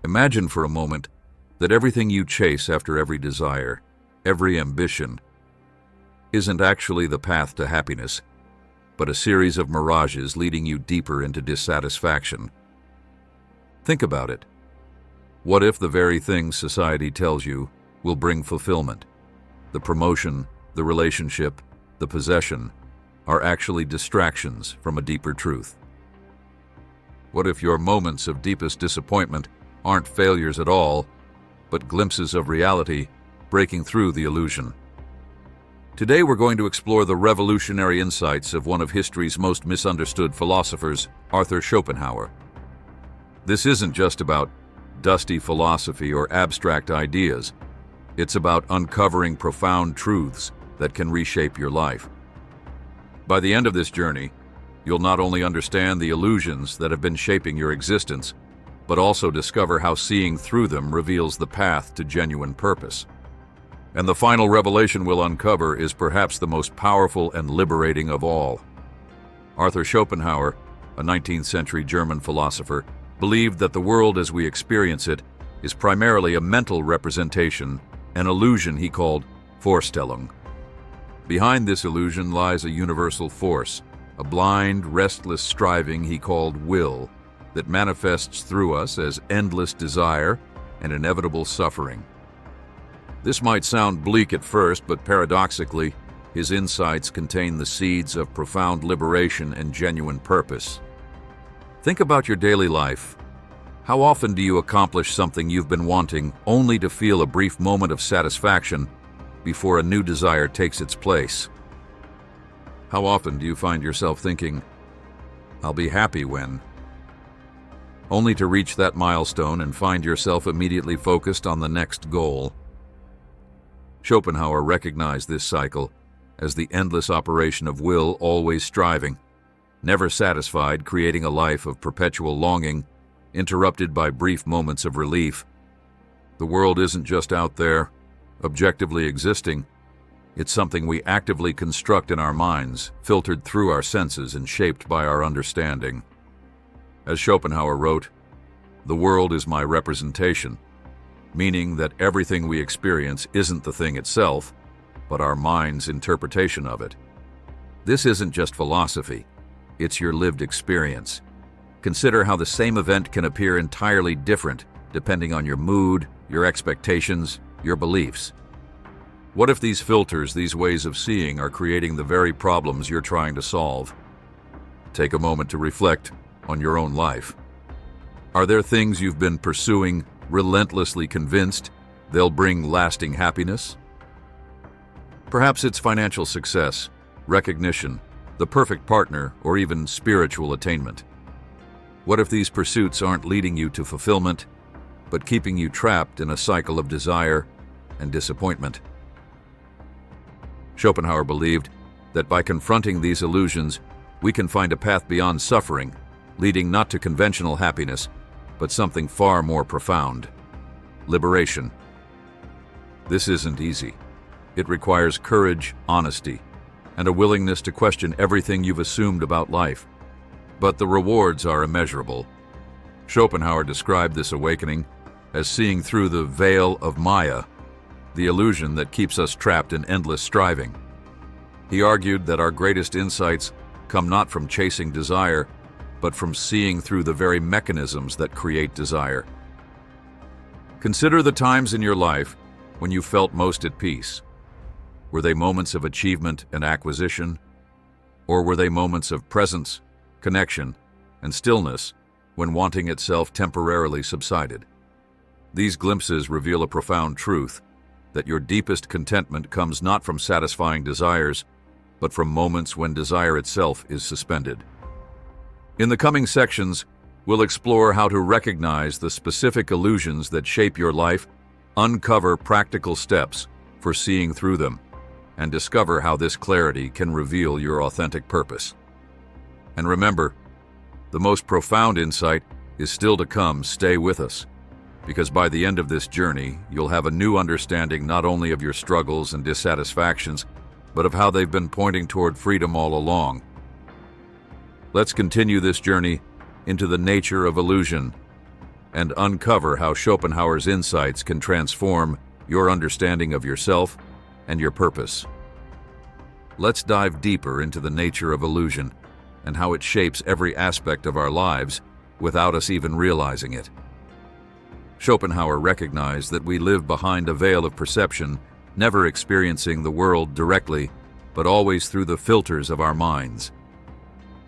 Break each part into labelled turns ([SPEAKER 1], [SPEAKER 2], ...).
[SPEAKER 1] Imagine for a moment that everything you chase after every desire, every ambition, isn't actually the path to happiness, but a series of mirages leading you deeper into dissatisfaction. Think about it. What if the very things society tells you will bring fulfillment, the promotion, the relationship, the possession, are actually distractions from a deeper truth? What if your moments of deepest disappointment aren't failures at all, but glimpses of reality breaking through the illusion? Today we're going to explore the revolutionary insights of one of history's most misunderstood philosophers, Arthur Schopenhauer. This isn't just about dusty philosophy or abstract ideas. It's about uncovering profound truths that can reshape your life. By the end of this journey, you'll not only understand the illusions that have been shaping your existence, but also discover how seeing through them reveals the path to genuine purpose. And the final revelation we'll uncover is perhaps the most powerful and liberating of all. Arthur Schopenhauer, a 19th century German philosopher, believed that the world as we experience it is primarily a mental representation, an illusion he called Vorstellung. Behind this illusion lies a universal force, a blind, restless striving he called will, that manifests through us as endless desire and inevitable suffering. This might sound bleak at first, but paradoxically, his insights contain the seeds of profound liberation and genuine purpose. Think about your daily life. How often do you accomplish something you've been wanting only to feel a brief moment of satisfaction before a new desire takes its place? How often do you find yourself thinking, "I'll be happy when," only to reach that milestone and find yourself immediately focused on the next goal? Schopenhauer recognized this cycle as the endless operation of will always striving, never satisfied, creating a life of perpetual longing, interrupted by brief moments of relief. The world isn't just out there, objectively existing. It's something we actively construct in our minds, filtered through our senses and shaped by our understanding. As Schopenhauer wrote, "The world is my representation," meaning that everything we experience isn't the thing itself, but our mind's interpretation of it. This isn't just philosophy, it's your lived experience. Consider how the same event can appear entirely different depending on your mood, your expectations, your beliefs. What if these filters, these ways of seeing, are creating the very problems you're trying to solve? Take a moment to reflect on your own life. Are there things you've been pursuing, relentlessly convinced they'll bring lasting happiness? Perhaps it's financial success, recognition, the perfect partner, or even spiritual attainment. What if these pursuits aren't leading you to fulfillment, but keeping you trapped in a cycle of desire and disappointment? Schopenhauer believed that by confronting these illusions, we can find a path beyond suffering, leading not to conventional happiness, but something far more profound: liberation. This isn't easy. It requires courage, honesty, and a willingness to question everything you've assumed about life. But the rewards are immeasurable. Schopenhauer described this awakening as seeing through the veil of Maya, the illusion that keeps us trapped in endless striving. He argued that our greatest insights come not from chasing desire, but from seeing through the very mechanisms that create desire. Consider the times in your life when you felt most at peace. Were they moments of achievement and acquisition? Or were they moments of presence, connection, and stillness when wanting itself temporarily subsided? These glimpses reveal a profound truth, that your deepest contentment comes not from satisfying desires, but from moments when desire itself is suspended. In the coming sections, we'll explore how to recognize the specific illusions that shape your life, uncover practical steps for seeing through them, and discover how this clarity can reveal your authentic purpose. And remember, the most profound insight is still to come. Stay with us, because by the end of this journey, you'll have a new understanding not only of your struggles and dissatisfactions, but of how they've been pointing toward freedom all along. Let's continue this journey into the nature of illusion, and uncover how Schopenhauer's insights can transform your understanding of yourself and your purpose. Let's dive deeper into the nature of illusion and how it shapes every aspect of our lives without us even realizing it. Schopenhauer recognized that we live behind a veil of perception, never experiencing the world directly, but always through the filters of our minds.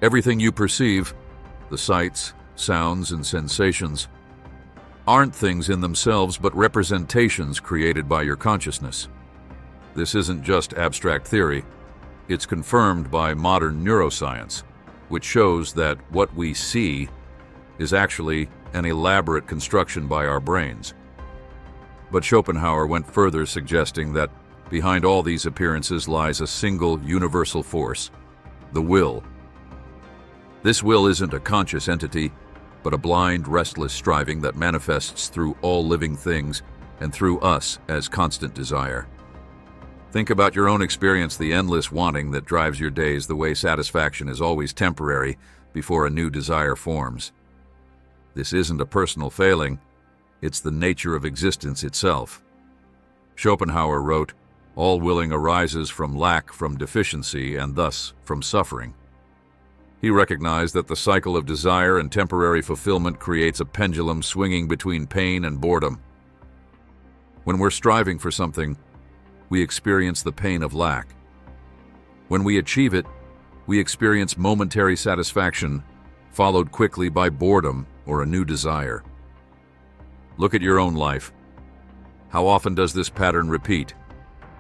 [SPEAKER 1] Everything you perceive, the sights, sounds, and sensations, aren't things in themselves but representations created by your consciousness. This isn't just abstract theory, it's confirmed by modern neuroscience, which shows that what we see is actually an elaborate construction by our brains. But Schopenhauer went further, suggesting that behind all these appearances lies a single universal force, the will. This will isn't a conscious entity, but a blind, restless striving that manifests through all living things and through us as constant desire. Think about your own experience, the endless wanting that drives your days, the way satisfaction is always temporary before a new desire forms. This isn't a personal failing, it's the nature of existence itself. Schopenhauer wrote, "All willing arises from lack, from deficiency, and thus from suffering." He recognized that the cycle of desire and temporary fulfillment creates a pendulum swinging between pain and boredom. When we're striving for something, we experience the pain of lack. When we achieve it, we experience momentary satisfaction, followed quickly by boredom or a new desire. Look at your own life. How often does this pattern repeat?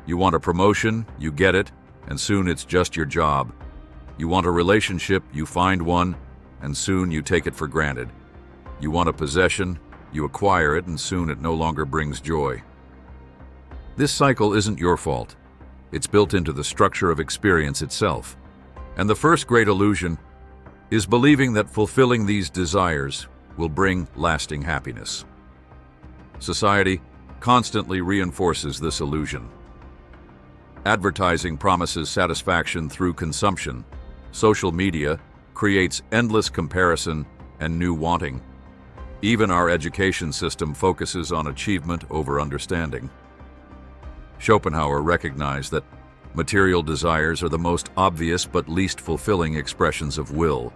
[SPEAKER 1] You want a promotion, you get it, and soon it's just your job. You want a relationship, you find one, and soon you take it for granted. You want a possession, you acquire it, and soon it no longer brings joy. This cycle isn't your fault. It's built into the structure of experience itself. And the first great illusion is believing that fulfilling these desires will bring lasting happiness. Society constantly reinforces this illusion. Advertising promises satisfaction through consumption. Social media creates endless comparison and new wanting. Even our education system focuses on achievement over understanding. Schopenhauer recognized that material desires are the most obvious but least fulfilling expressions of will.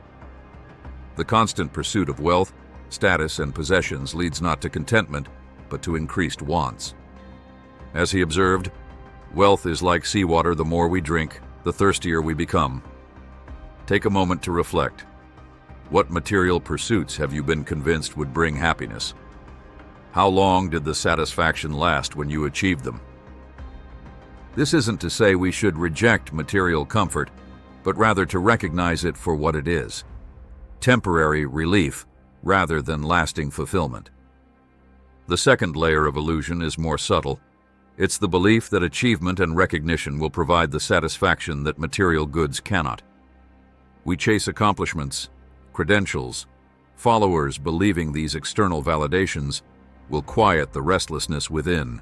[SPEAKER 1] The constant pursuit of wealth, status, and possessions leads not to contentment, but to increased wants. As he observed, wealth is like seawater. The more we drink, the thirstier we become. Take a moment to reflect. What material pursuits have you been convinced would bring happiness? How long did the satisfaction last when you achieved them? This isn't to say we should reject material comfort, but rather to recognize it for what it is: temporary relief rather than lasting fulfillment. The second layer of illusion is more subtle. It's the belief that achievement and recognition will provide the satisfaction that material goods cannot. We chase accomplishments, credentials, followers, believing these external validations will quiet the restlessness within.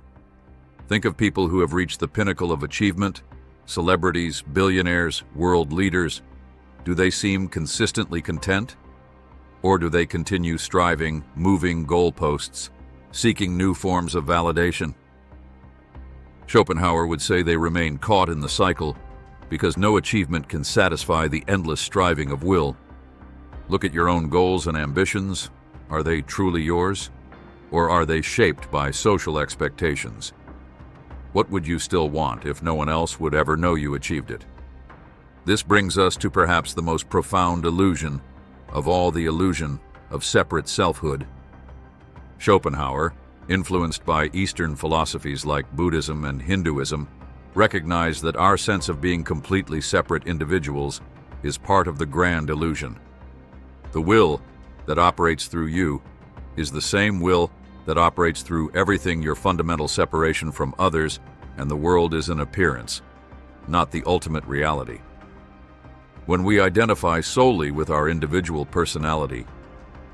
[SPEAKER 1] Think of people who have reached the pinnacle of achievement: celebrities, billionaires, world leaders. Do they seem consistently content? Or do they continue striving, moving goalposts, seeking new forms of validation? Schopenhauer would say they remain caught in the cycle because no achievement can satisfy the endless striving of will. Look at your own goals and ambitions. Are they truly yours? Or are they shaped by social expectations? What would you still want if no one else would ever know you achieved it? This brings us to perhaps the most profound illusion of all, the illusion of separate selfhood. Schopenhauer, influenced by Eastern philosophies like Buddhism and Hinduism, recognized that our sense of being completely separate individuals is part of the grand illusion. The will that operates through you is the same will that operates through everything. Your fundamental separation from others and the world is an appearance, not the ultimate reality. When we identify solely with our individual personality,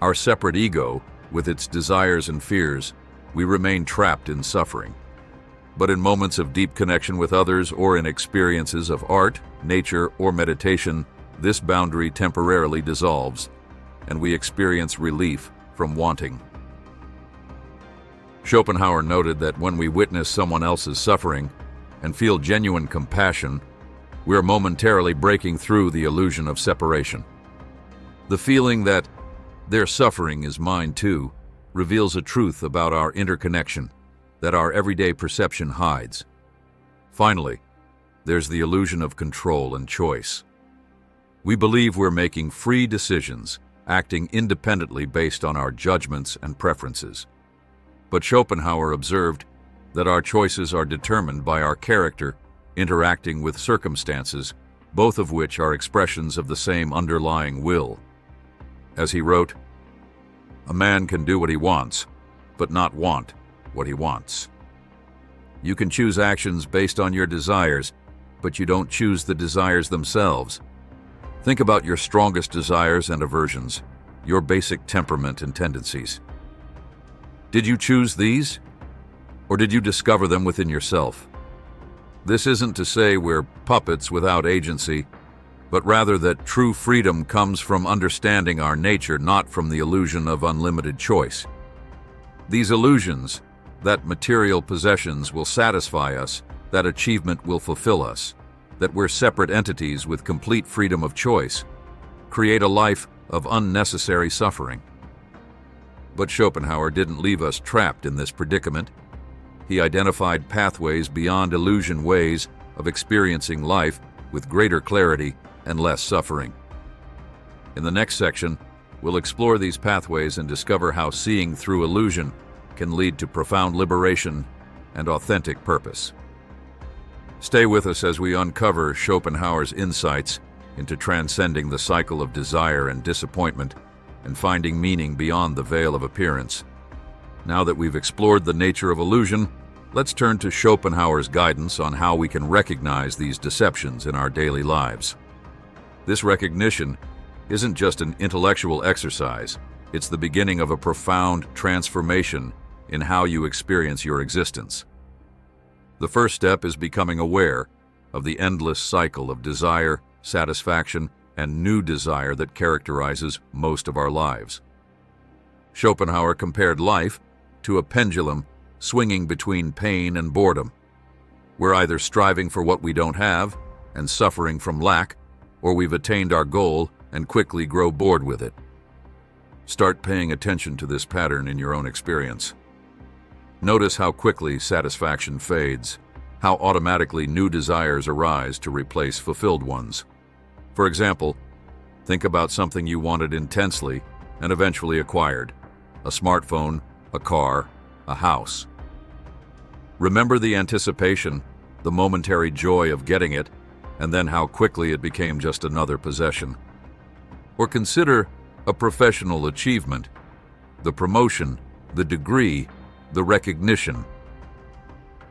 [SPEAKER 1] our separate ego, with its desires and fears, we remain trapped in suffering. But in moments of deep connection with others or in experiences of art, nature, or meditation, this boundary temporarily dissolves, and we experience relief from wanting. Schopenhauer noted that when we witness someone else's suffering and feel genuine compassion, we are momentarily breaking through the illusion of separation. The feeling that their suffering is mine too reveals a truth about our interconnection that our everyday perception hides. Finally, there's the illusion of control and choice. We believe we're making free decisions, acting independently based on our judgments and preferences. But Schopenhauer observed that our choices are determined by our character interacting with circumstances, both of which are expressions of the same underlying will. As he wrote, "A man can do what he wants, but not want what he wants." You can choose actions based on your desires, but you don't choose the desires themselves. Think about your strongest desires and aversions, your basic temperament and tendencies. Did you choose these, or did you discover them within yourself? This isn't to say we're puppets without agency, but rather that true freedom comes from understanding our nature, not from the illusion of unlimited choice. These illusions, that material possessions will satisfy us, that achievement will fulfill us, that we're separate entities with complete freedom of choice, create a life of unnecessary suffering. But Schopenhauer didn't leave us trapped in this predicament. He identified pathways beyond illusion, ways of experiencing life with greater clarity and less suffering. In the next section, we'll explore these pathways and discover how seeing through illusion can lead to profound liberation and authentic purpose. Stay with us as we uncover Schopenhauer's insights into transcending the cycle of desire and disappointment and finding meaning beyond the veil of appearance. Now that we've explored the nature of illusion, let's turn to Schopenhauer's guidance on how we can recognize these deceptions in our daily lives. This recognition isn't just an intellectual exercise, it's the beginning of a profound transformation in how you experience your existence. The first step is becoming aware of the endless cycle of desire, satisfaction, and new desire that characterizes most of our lives. Schopenhauer compared life to a pendulum swinging between pain and boredom. We're either striving for what we don't have and suffering from lack, or we've attained our goal and quickly grow bored with it. Start paying attention to this pattern in your own experience. Notice how quickly satisfaction fades, how automatically new desires arise to replace fulfilled ones. For example, think about something you wanted intensely and eventually acquired: a smartphone, a car, a house. Remember the anticipation, the momentary joy of getting it, and then how quickly it became just another possession. Or consider a professional achievement, the promotion, the degree, the recognition.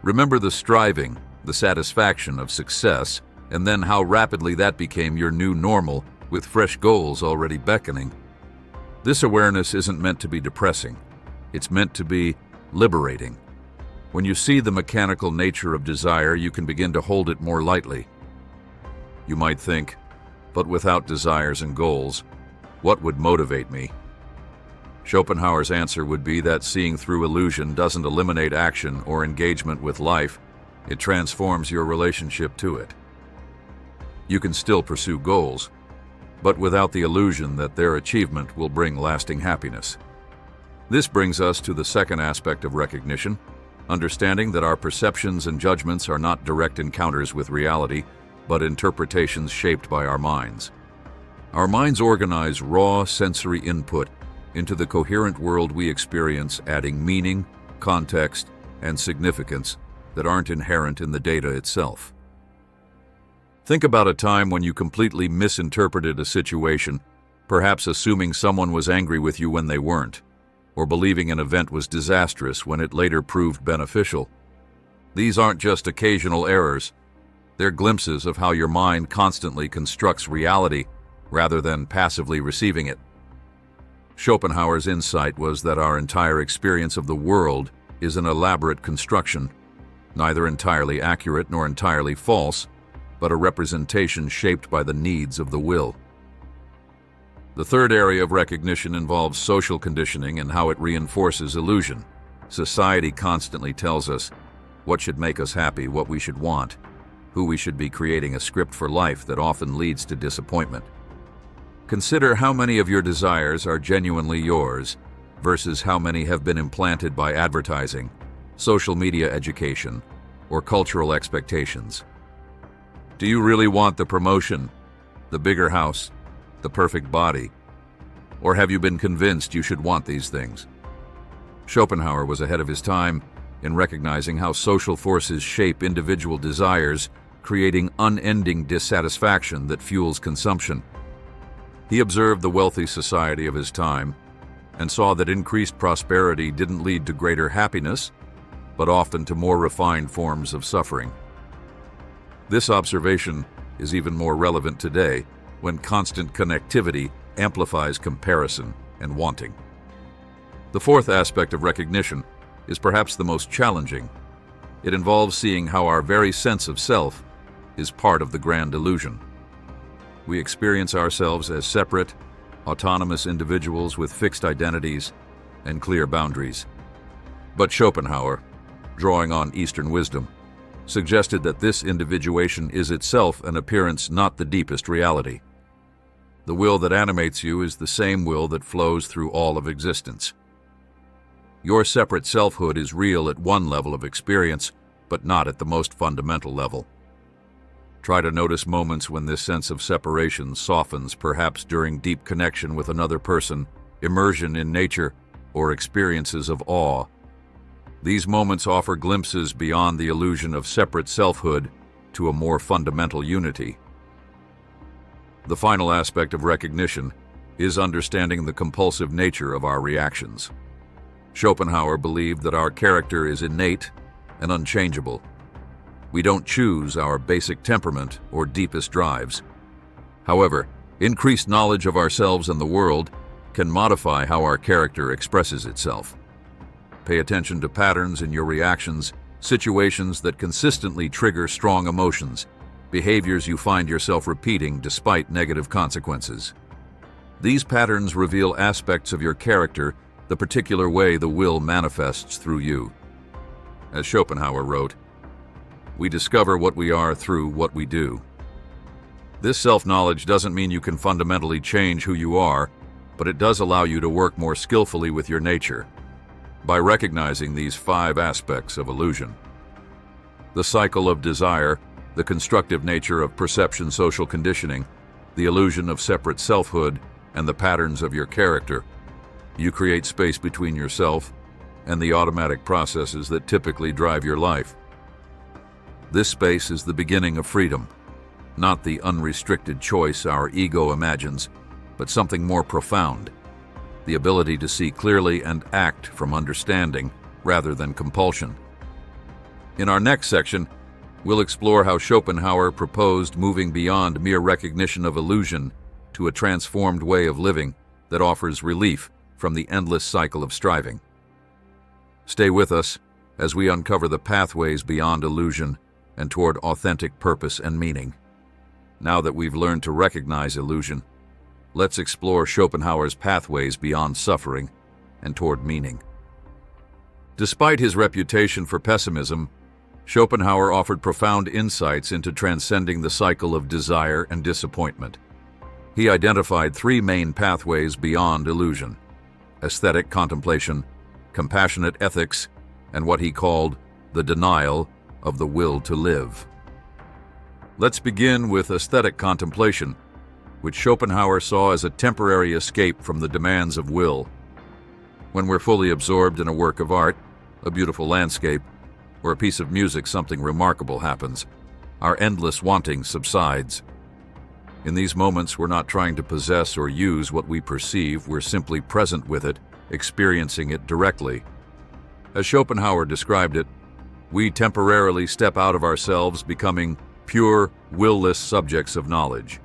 [SPEAKER 1] Remember the striving, the satisfaction of success, and then how rapidly that became your new normal with fresh goals already beckoning. This awareness isn't meant to be depressing. It's meant to be liberating. When you see the mechanical nature of desire, you can begin to hold it more lightly. You might think, but without desires and goals, what would motivate me? Schopenhauer's answer would be that seeing through illusion doesn't eliminate action or engagement with life, it transforms your relationship to it. You can still pursue goals, but without the illusion that their achievement will bring lasting happiness. This brings us to the second aspect of recognition, understanding that our perceptions and judgments are not direct encounters with reality, but interpretations shaped by our minds. Our minds organize raw sensory input into the coherent world we experience, adding meaning, context, and significance that aren't inherent in the data itself. Think about a time when you completely misinterpreted a situation, perhaps assuming someone was angry with you when they weren't, or believing an event was disastrous when it later proved beneficial. These aren't just occasional errors. They're glimpses of how your mind constantly constructs reality rather than passively receiving it. Schopenhauer's insight was that our entire experience of the world is an elaborate construction, neither entirely accurate nor entirely false, but a representation shaped by the needs of the will. The third area of recognition involves social conditioning and how it reinforces illusion. Society constantly tells us what should make us happy, what we should want, who we should be, creating a script for life that often leads to disappointment. Consider how many of your desires are genuinely yours versus how many have been implanted by advertising, social media education, or cultural expectations. Do you really want the promotion, the bigger house, the perfect body? Or have you been convinced you should want these things? Schopenhauer was ahead of his time in recognizing how social forces shape individual desires, creating unending dissatisfaction that fuels consumption. He observed the wealthy society of his time and saw that increased prosperity didn't lead to greater happiness, but often to more refined forms of suffering. This observation is even more relevant today when constant connectivity amplifies comparison and wanting. The fourth aspect of recognition is perhaps the most challenging. It involves seeing how our very sense of self is part of the grand illusion. We experience ourselves as separate, autonomous individuals with fixed identities and clear boundaries. But Schopenhauer, drawing on Eastern wisdom, suggested that this individuation is itself an appearance, not the deepest reality. The will that animates you is the same will that flows through all of existence. Your separate selfhood is real at one level of experience, but not at the most fundamental level. Try to notice moments when this sense of separation softens, perhaps during deep connection with another person, immersion in nature, or experiences of awe. These moments offer glimpses beyond the illusion of separate selfhood to a more fundamental unity. The final aspect of recognition is understanding the compulsive nature of our reactions. Schopenhauer believed that our character is innate and unchangeable. We don't choose our basic temperament or deepest drives. However, increased knowledge of ourselves and the world can modify how our character expresses itself. Pay attention to patterns in your reactions, situations that consistently trigger strong emotions, behaviors you find yourself repeating despite negative consequences. These patterns reveal aspects of your character, the particular way the will manifests through you. As Schopenhauer wrote, "We discover what we are through what we do." This self-knowledge doesn't mean you can fundamentally change who you are, but it does allow you to work more skillfully with your nature. By recognizing these 5 aspects of illusion: the cycle of desire, the constructive nature of perception, social conditioning, the illusion of separate selfhood, and the patterns of your character, you create space between yourself and the automatic processes that typically drive your life. This space is the beginning of freedom, not the unrestricted choice our ego imagines, but something more profound: the ability to see clearly and act from understanding rather than compulsion. In our next section, we'll explore how Schopenhauer proposed moving beyond mere recognition of illusion to a transformed way of living that offers relief from the endless cycle of striving. Stay with us as we uncover the pathways beyond illusion and toward authentic purpose and meaning. Now that we've learned to recognize illusion, let's explore Schopenhauer's pathways beyond suffering and toward meaning. Despite his reputation for pessimism, Schopenhauer offered profound insights into transcending the cycle of desire and disappointment. He identified 3 main pathways beyond illusion: aesthetic contemplation, compassionate ethics, and what he called the denial of the will to live. Let's begin with aesthetic contemplation, which Schopenhauer saw as a temporary escape from the demands of will. When we're fully absorbed in a work of art, a beautiful landscape, or a piece of music, something remarkable happens. Our endless wanting subsides. In these moments, we're not trying to possess or use what we perceive, we're simply present with it, experiencing it directly. As Schopenhauer described it, we temporarily step out of ourselves, becoming pure, will-less subjects of knowledge.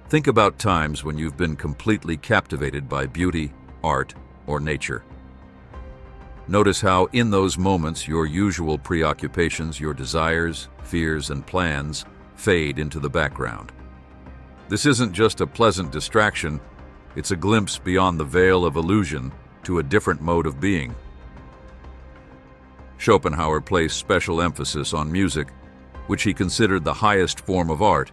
[SPEAKER 1] Think about times when you've been completely captivated by beauty, art, or nature. Notice how, in those moments, your usual preoccupations, your desires, fears, and plans fade into the background. This isn't just a pleasant distraction, it's a glimpse beyond the veil of illusion to a different mode of being. Schopenhauer placed special emphasis on music, which he considered the highest form of art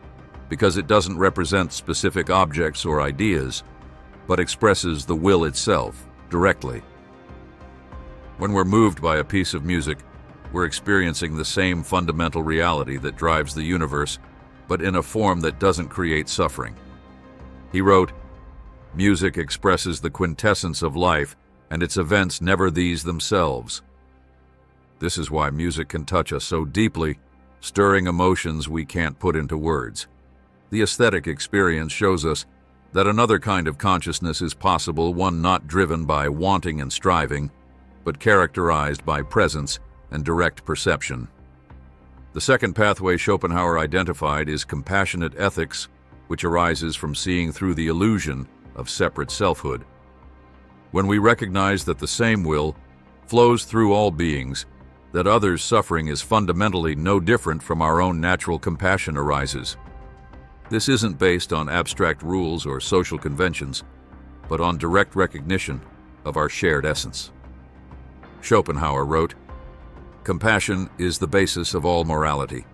[SPEAKER 1] because it doesn't represent specific objects or ideas, but expresses the will itself directly. When we're moved by a piece of music, we're experiencing the same fundamental reality that drives the universe, but in a form that doesn't create suffering. He wrote, "Music expresses the quintessence of life, and its events never these themselves." This is why music can touch us so deeply, stirring emotions we can't put into words. The aesthetic experience shows us that another kind of consciousness is possible, one not driven by wanting and striving, but characterized by presence and direct perception. The second pathway Schopenhauer identified is compassionate ethics, which arises from seeing through the illusion of separate selfhood. When we recognize that the same will flows through all beings, that others' suffering is fundamentally no different from our own, natural compassion arises. This isn't based on abstract rules or social conventions, but on direct recognition of our shared essence. Schopenhauer wrote, "Compassion is the basis of all morality."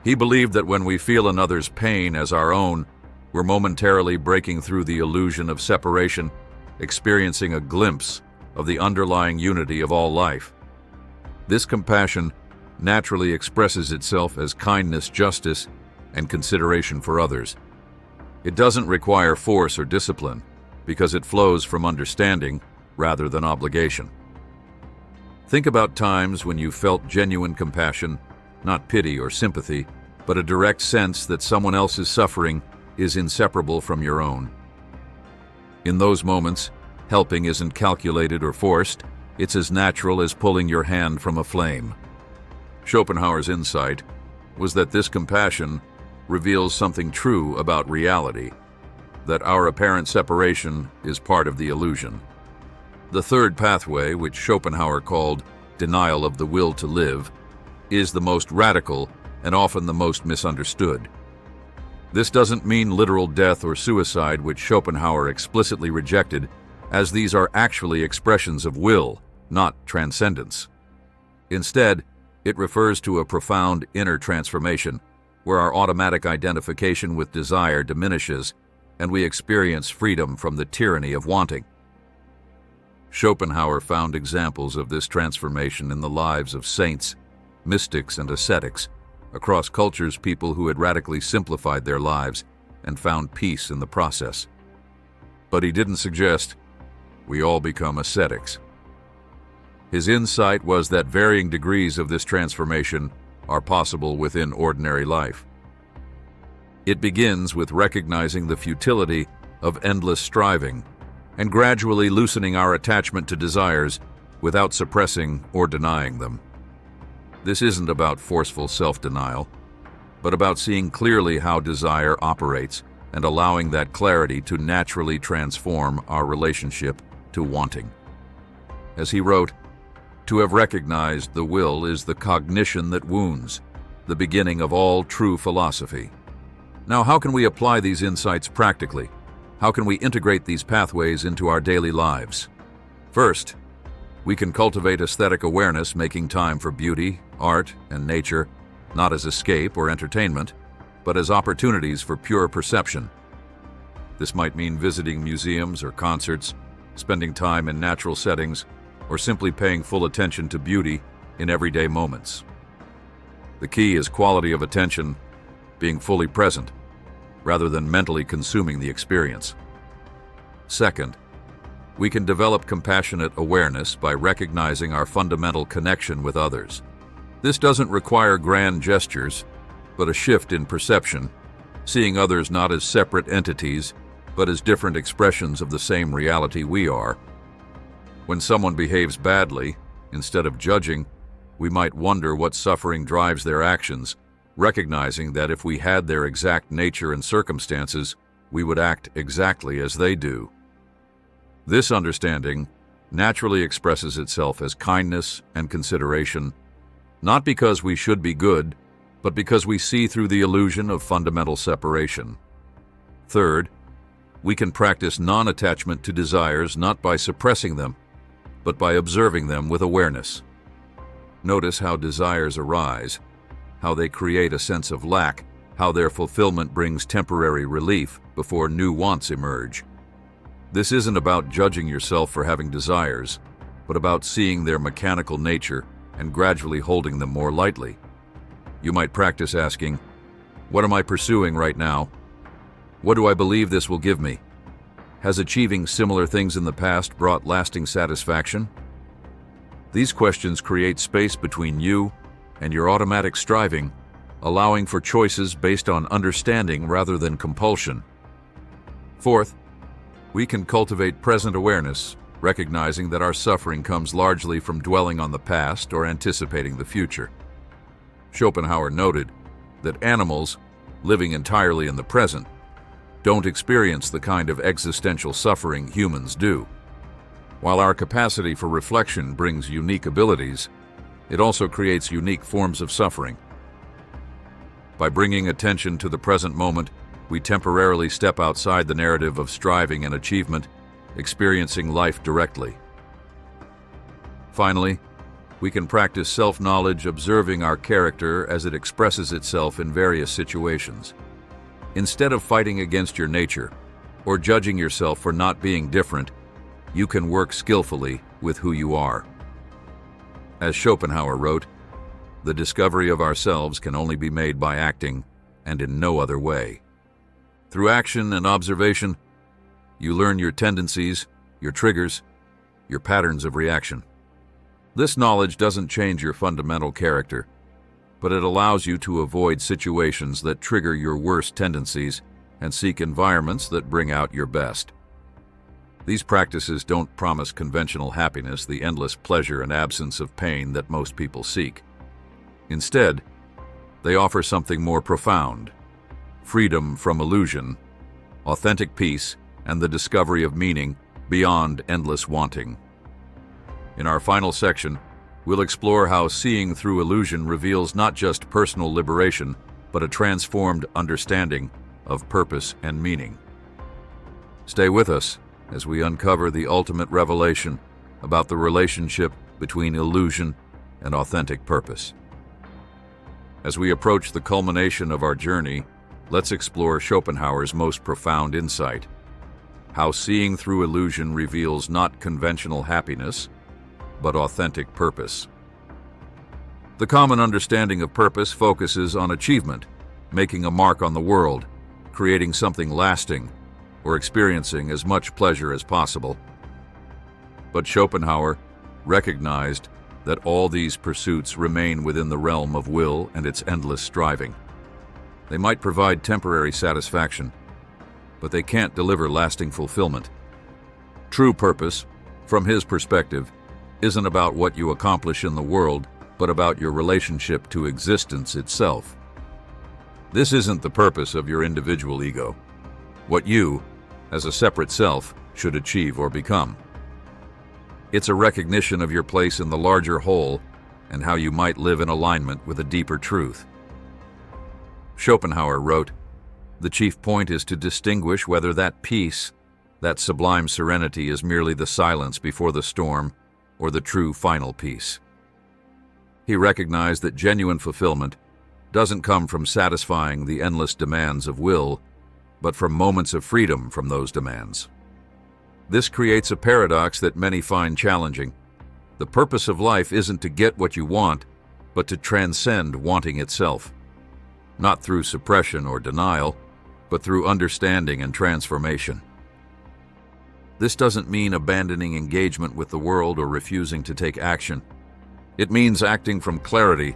[SPEAKER 1] He believed that when we feel another's pain as our own, we're momentarily breaking through the illusion of separation, experiencing a glimpse of the underlying unity of all life. This compassion naturally expresses itself as kindness, justice, and consideration for others. It doesn't require force or discipline because it flows from understanding rather than obligation. Think about times when you felt genuine compassion, not pity or sympathy, but a direct sense that someone else's suffering is inseparable from your own. In those moments, helping isn't calculated or forced, it's as natural as pulling your hand from a flame. Schopenhauer's insight was that this compassion reveals something true about reality, that our apparent separation is part of the illusion. The third pathway, which Schopenhauer called denial of the will to live, is the most radical and often the most misunderstood. This doesn't mean literal death or suicide, which Schopenhauer explicitly rejected, as these are actually expressions of will, not transcendence. Instead, it refers to a profound inner transformation, where our automatic identification with desire diminishes and we experience freedom from the tyranny of wanting. Schopenhauer found examples of this transformation in the lives of saints, mystics, and ascetics across cultures, people who had radically simplified their lives and found peace in the process. But he didn't suggest we all become ascetics. His insight was that varying degrees of this transformation are possible within ordinary life. It begins with recognizing the futility of endless striving and gradually loosening our attachment to desires without suppressing or denying them. This isn't about forceful self-denial, but about seeing clearly how desire operates and allowing that clarity to naturally transform our relationship to wanting. As he wrote, "To have recognized the will is the cognition that wounds, the beginning of all true philosophy." Now, how can we apply these insights practically? How can we integrate these pathways into our daily lives? First, we can cultivate aesthetic awareness, making time for beauty, art, and nature, not as escape or entertainment, but as opportunities for pure perception. This might mean visiting museums or concerts, spending time in natural settings, or simply paying full attention to beauty in everyday moments. The key is quality of attention, being fully present, rather than mentally consuming the experience. Second, we can develop compassionate awareness by recognizing our fundamental connection with others. This doesn't require grand gestures, but a shift in perception, seeing others not as separate entities, but as different expressions of the same reality we are. When someone behaves badly, instead of judging, we might wonder what suffering drives their actions, recognizing that if we had their exact nature and circumstances, we would act exactly as they do. This understanding naturally expresses itself as kindness and consideration, not because we should be good, but because we see through the illusion of fundamental separation. Third, we can practice non-attachment to desires not by suppressing them, but by observing them with awareness. Notice how desires arise, how they create a sense of lack, how their fulfillment brings temporary relief before new wants emerge. This isn't about judging yourself for having desires, but about seeing their mechanical nature and gradually holding them more lightly. You might practice asking, "What am I pursuing right now? What do I believe this will give me? Has achieving similar things in the past brought lasting satisfaction?" These questions create space between you and your automatic striving, allowing for choices based on understanding rather than compulsion. Fourth, we can cultivate present awareness, recognizing that our suffering comes largely from dwelling on the past or anticipating the future. Schopenhauer noted that animals, living entirely in the present, don't experience the kind of existential suffering humans do. While our capacity for reflection brings unique abilities, it also creates unique forms of suffering. By bringing attention to the present moment, we temporarily step outside the narrative of striving and achievement, experiencing life directly. Finally, we can practice self-knowledge, observing our character as it expresses itself in various situations. Instead of fighting against your nature or judging yourself for not being different, you can work skillfully with who you are. As Schopenhauer wrote, "The discovery of ourselves can only be made by acting, and in no other way." Through action and observation, you learn your tendencies, your triggers, your patterns of reaction. This knowledge doesn't change your fundamental character, but it allows you to avoid situations that trigger your worst tendencies and seek environments that bring out your best. These practices don't promise conventional happiness, the endless pleasure and absence of pain that most people seek. Instead, they offer something more profound: freedom from illusion, authentic peace, and the discovery of meaning beyond endless wanting. In our final section, we'll explore how seeing through illusion reveals not just personal liberation, but a transformed understanding of purpose and meaning. Stay with us as we uncover the ultimate revelation about the relationship between illusion and authentic purpose. As we approach the culmination of our journey, let's explore Schopenhauer's most profound insight: how seeing through illusion reveals not conventional happiness, but authentic purpose. The common understanding of purpose focuses on achievement, making a mark on the world, creating something lasting, or experiencing as much pleasure as possible. But Schopenhauer recognized that all these pursuits remain within the realm of will and its endless striving. They might provide temporary satisfaction, but they can't deliver lasting fulfillment. True purpose, from his perspective, isn't about what you accomplish in the world, but about your relationship to existence itself. This isn't the purpose of your individual ego, what you, as a separate self, should achieve or become. It's a recognition of your place in the larger whole and how you might live in alignment with a deeper truth. Schopenhauer wrote, "The chief point is to distinguish whether that peace, that sublime serenity, is merely the silence before the storm or the true final peace." He recognized that genuine fulfillment doesn't come from satisfying the endless demands of will, but from moments of freedom from those demands. This creates a paradox that many find challenging. The purpose of life isn't to get what you want, but to transcend wanting itself. Not through suppression or denial, but through understanding and transformation. This doesn't mean abandoning engagement with the world or refusing to take action. It means acting from clarity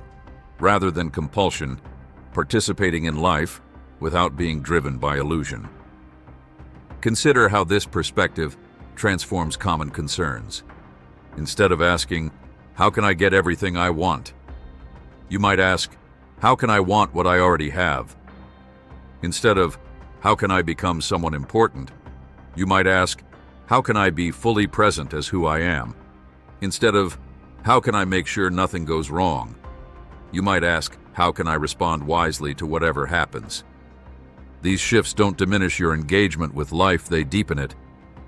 [SPEAKER 1] rather than compulsion, participating in life without being driven by illusion. Consider how this perspective transforms common concerns. Instead of asking, "How can I get everything I want?" you might ask, "How can I want what I already have?" Instead of, "How can I become someone important?" you might ask, "How can I be fully present as who I am?" Instead of, "How can I make sure nothing goes wrong?" you might ask, "How can I respond wisely to whatever happens?" These shifts don't diminish your engagement with life, they deepen it,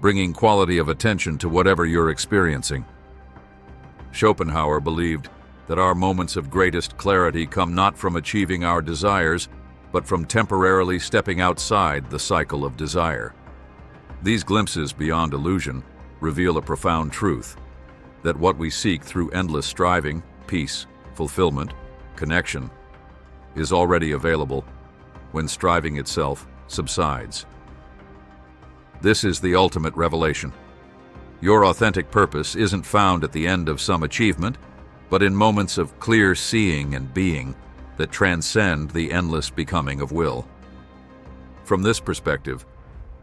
[SPEAKER 1] bringing quality of attention to whatever you're experiencing. Schopenhauer believed that our moments of greatest clarity come not from achieving our desires, but from temporarily stepping outside the cycle of desire. These glimpses beyond illusion reveal a profound truth, that what we seek through endless striving, peace, fulfillment, connection, is already available when striving itself subsides. This is the ultimate revelation. Your authentic purpose isn't found at the end of some achievement, but in moments of clear seeing and being that transcend the endless becoming of will. From this perspective,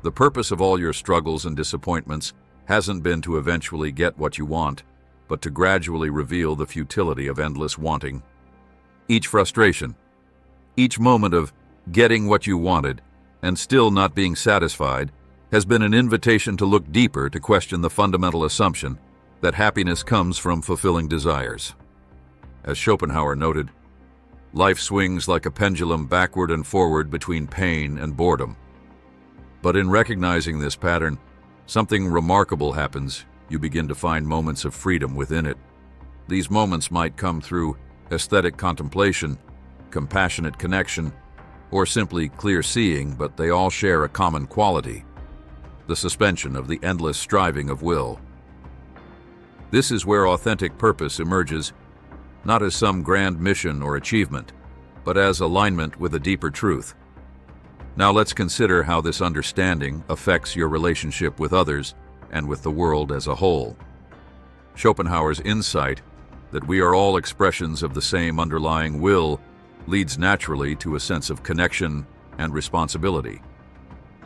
[SPEAKER 1] the purpose of all your struggles and disappointments hasn't been to eventually get what you want, but to gradually reveal the futility of endless wanting. Each frustration, each moment of getting what you wanted and still not being satisfied, has been an invitation to look deeper, to question the fundamental assumption that happiness comes from fulfilling desires. As Schopenhauer noted, life swings like a pendulum backward and forward between pain and boredom. But in recognizing this pattern, something remarkable happens. You begin to find moments of freedom within it. These moments might come through aesthetic contemplation, compassionate connection, or simply clear seeing, but they all share a common quality: the suspension of the endless striving of will. This is where authentic purpose emerges, not as some grand mission or achievement, but as alignment with a deeper truth. Now let's consider how this understanding affects your relationship with others and with the world as a whole. Schopenhauer's insight that we are all expressions of the same underlying will leads naturally to a sense of connection and responsibility.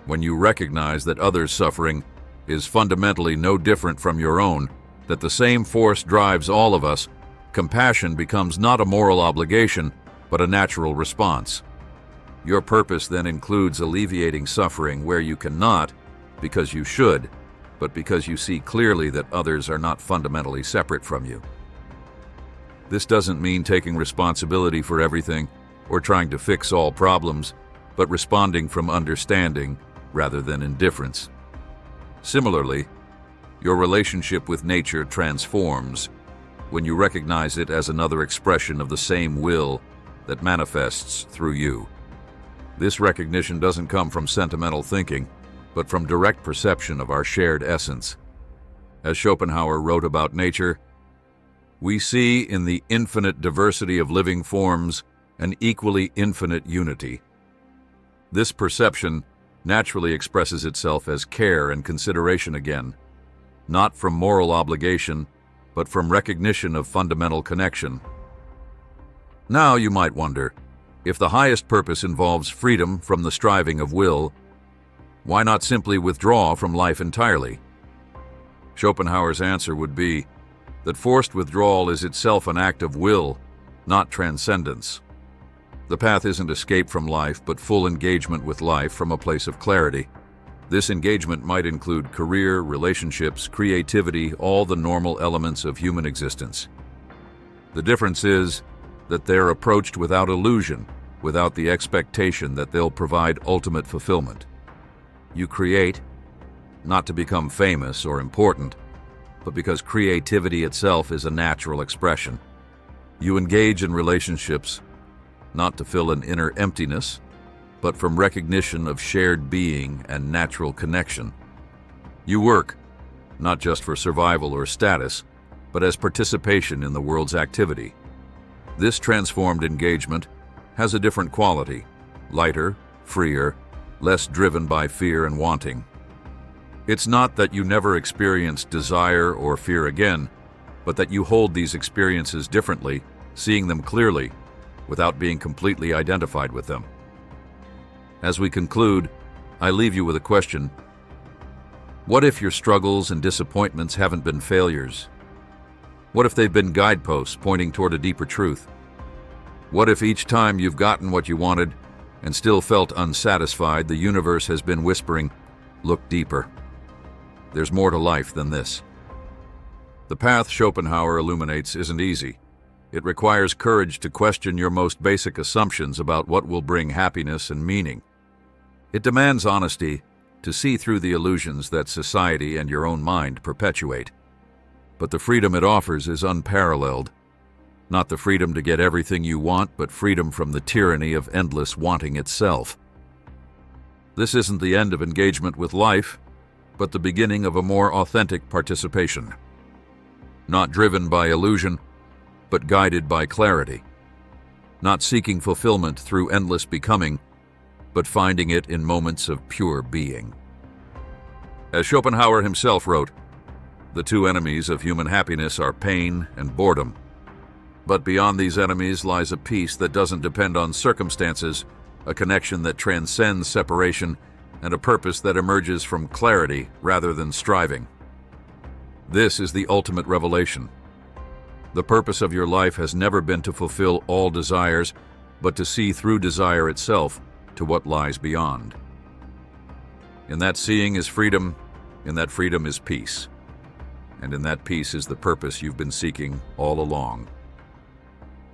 [SPEAKER 1] When you recognize that others' suffering is fundamentally no different from your own, that the same force drives all of us, compassion becomes not a moral obligation, but a natural response. Your purpose then includes alleviating suffering where you cannot, because you should, but because you see clearly that others are not fundamentally separate from you. This doesn't mean taking responsibility for everything or trying to fix all problems, but responding from understanding rather than indifference. Similarly, your relationship with nature transforms when you recognize it as another expression of the same will that manifests through you. This recognition doesn't come from sentimental thinking, but from direct perception of our shared essence. As Schopenhauer wrote about nature, we see in the infinite diversity of living forms an equally infinite unity. This perception naturally expresses itself as care and consideration again, not from moral obligation, but from recognition of fundamental connection. Now you might wonder, if the highest purpose involves freedom from the striving of will, why not simply withdraw from life entirely? Schopenhauer's answer would be that forced withdrawal is itself an act of will, not transcendence. The path isn't escape from life, but full engagement with life from a place of clarity. This engagement might include career, relationships, creativity, all the normal elements of human existence. The difference is that they're approached without illusion, without the expectation that they'll provide ultimate fulfillment. You create, not to become famous or important, but because creativity itself is a natural expression. You engage in relationships, not to fill an inner emptiness, but from recognition of shared being and natural connection. You work, not just for survival or status, but as participation in the world's activity. This transformed engagement has a different quality, lighter, freer, less driven by fear and wanting. It's not that you never experience desire or fear again, but that you hold these experiences differently, seeing them clearly, without being completely identified with them. As we conclude, I leave you with a question. What if your struggles and disappointments haven't been failures? What if they've been guideposts pointing toward a deeper truth? What if each time you've gotten what you wanted and still felt unsatisfied, the universe has been whispering, "Look deeper. There's more to life than this." The path Schopenhauer illuminates isn't easy. It requires courage to question your most basic assumptions about what will bring happiness and meaning. It demands honesty to see through the illusions that society and your own mind perpetuate. But the freedom it offers is unparalleled. Not the freedom to get everything you want, but freedom from the tyranny of endless wanting itself. This isn't the end of engagement with life, but the beginning of a more authentic participation. Not driven by illusion, but guided by clarity. Not seeking fulfillment through endless becoming, but finding it in moments of pure being. As Schopenhauer himself wrote, the two enemies of human happiness are pain and boredom. But beyond these enemies lies a peace that doesn't depend on circumstances, a connection that transcends separation, and a purpose that emerges from clarity rather than striving. This is the ultimate revelation. The purpose of your life has never been to fulfill all desires, but to see through desire itself to what lies beyond. In that seeing is freedom, in that freedom is peace, and in that peace is the purpose you've been seeking all along.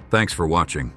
[SPEAKER 1] Thanks for watching.